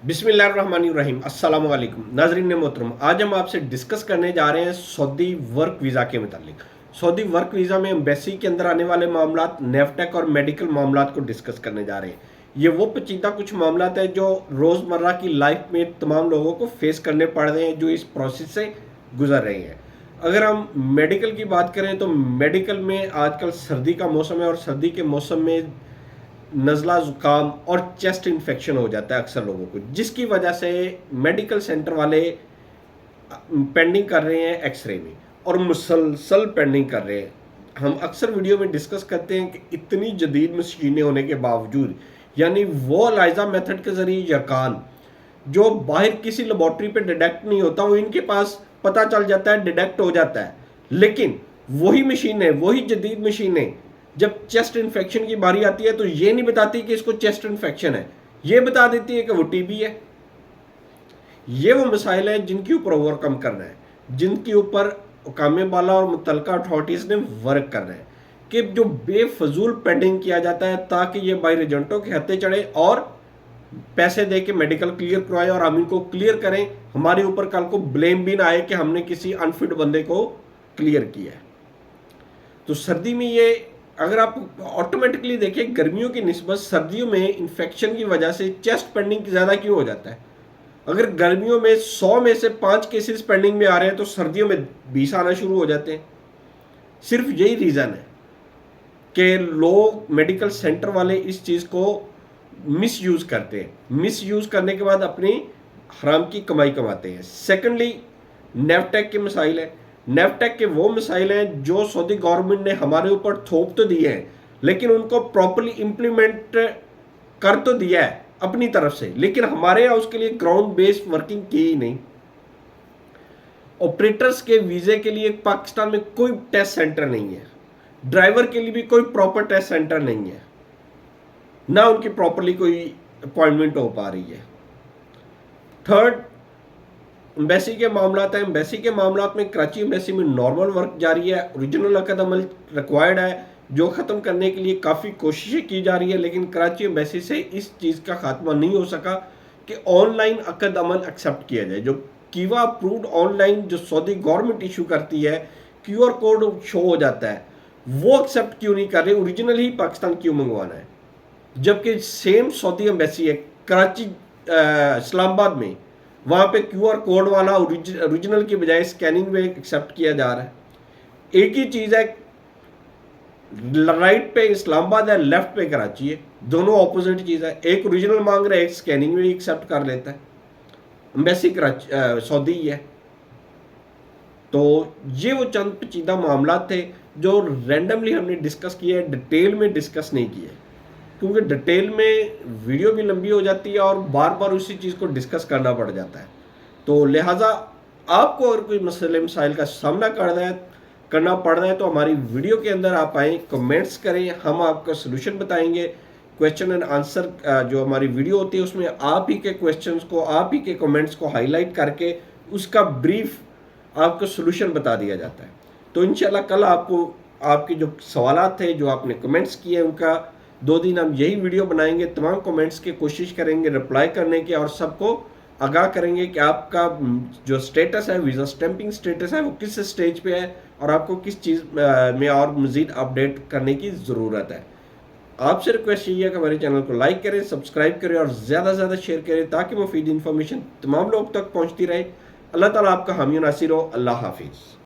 बिस्मिल्लाहिर्रहमानिर्रहीम अस्सलाम वालेकुम नाजरीन मोहतरम। आज हम आपसे डिस्कस करने जा रहे हैं सऊदी वर्क वीज़ा के मुतालिक। सऊदी वर्क वीज़ा में एम्बेसी के अंदर आने वाले मामलात, नेफ्टेक और मेडिकल मामलात को डिस्कस करने जा रहे हैं। ये वो पेचीदा कुछ मामलात है जो रोज़मर्रा की लाइफ में तमाम लोगों को फेस करने पड़ रहे हैं, जो इस प्रोसेस से गुजर रहे हैं। अगर हम मेडिकल की बात करें तो मेडिकल में आजकल सर्दी का मौसम है और सर्दी के मौसम में नज़ला ज़ुकाम और चेस्ट इन्फेक्शन हो जाता है अक्सर लोगों को, जिसकी वजह से मेडिकल सेंटर वाले पेंडिंग कर रहे हैं एक्सरे में और मुसलसल पेंडिंग कर रहे हैं। हम अक्सर वीडियो में डिस्कस करते हैं कि इतनी जदीद मशीनें होने के बावजूद, यानी वो एलाइजा मेथड के ज़रिए यकान जो बाहर किसी लेबॉर्ट्री पे डिटेक्ट नहीं होता, वो इनके पास पता चल जाता है, डिटेक्ट हो जाता है। लेकिन वही मशीनें, वही जदीद मशीनें जब चेस्ट इन्फेक्शन की बारी आती है तो ये नहीं बताती कि इसको चेस्ट इन्फेक्शन है, ये बता देती है कि वो टीबी है। ये वो मसाइल हैं जिनके ऊपर ओवरकम करना है, जिनके ऊपर हुकाम बाला और मुतलका अथॉरिटीज़ ने वर्क करना है कि जो बेफजूल पेंडिंग किया जाता है ताकि ये बाहर एजेंटों के हत्थे चढ़े और पैसे दे के मेडिकल क्लियर करवाएं और हम इनको क्लियर करें। हमारे ऊपर कल को ब्लेम भी ना आए कि हमने किसी अनफिट बंदे को क्लियर किया है। तो सर्दी में ये अगर आप ऑटोमेटिकली देखें, गर्मियों की निस्बत सर्दियों में इन्फेक्शन की वजह से चेस्ट पेंडिंग ज़्यादा क्यों हो जाता है? अगर गर्मियों में 100 में से 5 केसेस पेंडिंग में आ रहे हैं तो सर्दियों में 20 आना शुरू हो जाते हैं। सिर्फ यही रीज़न है कि लोग मेडिकल सेंटर वाले इस चीज़ को मिस यूज़ करते हैं। मिस यूज़ करने के बाद अपनी हराम की कमाई कमाते हैं। सेकेंडली, नेफ्टेक के मसाइल है। नेफ्टेक के वो मसाइल हैं जो सऊदी गवर्नमेंट ने हमारे ऊपर थोप तो दिए हैं, लेकिन उनको प्रॉपरली इम्प्लीमेंट कर तो दिया है अपनी तरफ से, लेकिन हमारे यहाँ उसके लिए ग्राउंड बेस्ड वर्किंग की ही नहीं। ऑपरेटर्स के वीज़े के लिए पाकिस्तान में कोई टेस्ट सेंटर नहीं है, ड्राइवर के लिए भी कोई प्रॉपर टेस्ट सेंटर नहीं है, ना उनकी प्रॉपरली कोई अपॉइंटमेंट हो पा रही है। थर्ड, एम्बेसी के मामलात हैं। एम्बेसी के मामलात में कराची एम्बेसी में नॉर्मल वर्क जारी है, ओरिजिनल अकद अमल रिक्वायर्ड है, जो ख़त्म करने के लिए काफ़ी कोशिशें की जा रही है, लेकिन कराची एम्बेसी से इस चीज़ का खात्मा नहीं हो सका कि ऑनलाइन अकद अमल एक्सेप्ट किया जाए। जो कीवा अप्रूव्ड ऑनलाइन जो सऊदी गवर्नमेंट इशू करती है, QR कोड शो हो जाता है, वो एक्सेप्ट क्यों नहीं कर रहे? ओरिजिनल ही पाकिस्तान क्यों मंगवाना है? जबकि सेम सऊदी एम्बेसी है कराची, इस्लामाबाद में, वहाँ पे QR कोड वाला ओरिजिनल की बजाय स्कैनिंग में एक्सेप्ट किया जा रहा है। एक ही चीज़ है, राइट पे इस्लामाबाद है, लेफ्ट पे कराची है, दोनों ऑपोजिट चीज़ है। एक ओरिजिनल मांग रहा है, एक स्कैनिंग में एक्सेप्ट कर लेता है। एम्बेसी कराची सऊदी ही है। तो ये वो चंद पेचीदा मामला थे जो रैंडमली हमने डिस्कस किए हैं, डिटेल में डिस्कस नहीं किए, क्योंकि डिटेल में वीडियो भी लंबी हो जाती है और बार बार उसी चीज़ को डिस्कस करना पड़ जाता है। तो लिहाजा आपको अगर कोई मसले मसाइल का सामना करना पड़ रहा है तो हमारी वीडियो के अंदर आप आएँ, कमेंट्स करें, हम आपका सलूशन बताएंगे। क्वेश्चन एंड आंसर जो हमारी वीडियो होती है उसमें आप ही के क्वेश्चंस को, आप ही के कमेंट्स को हाईलाइट करके उसका ब्रीफ आपको सलूशन बता दिया जाता है। तो इंशाल्लाह कल आपको आपके जो सवालात थे, जो आपने कमेंट्स किए, उनका 2 दिन हम यही वीडियो बनाएंगे, तमाम कमेंट्स की कोशिश करेंगे रिप्लाई करने की और सबको आगाह करेंगे कि आपका जो स्टेटस है, वीज़ा स्टैंपिंग स्टेटस है, वो किस स्टेज पे है और आपको किस चीज़ में और मज़ीद अपडेट करने की ज़रूरत है। आपसे रिक्वेस्ट यही है कि हमारे चैनल को लाइक करें, सब्सक्राइब करें और ज़्यादा से ज़्यादा शेयर करें ताकि मुफीद इन्फॉर्मेशन तमाम लोग तक पहुँचती रहे। अल्लाह ताला आपका हामी नासिर हो। अल्लाह हाफिज़।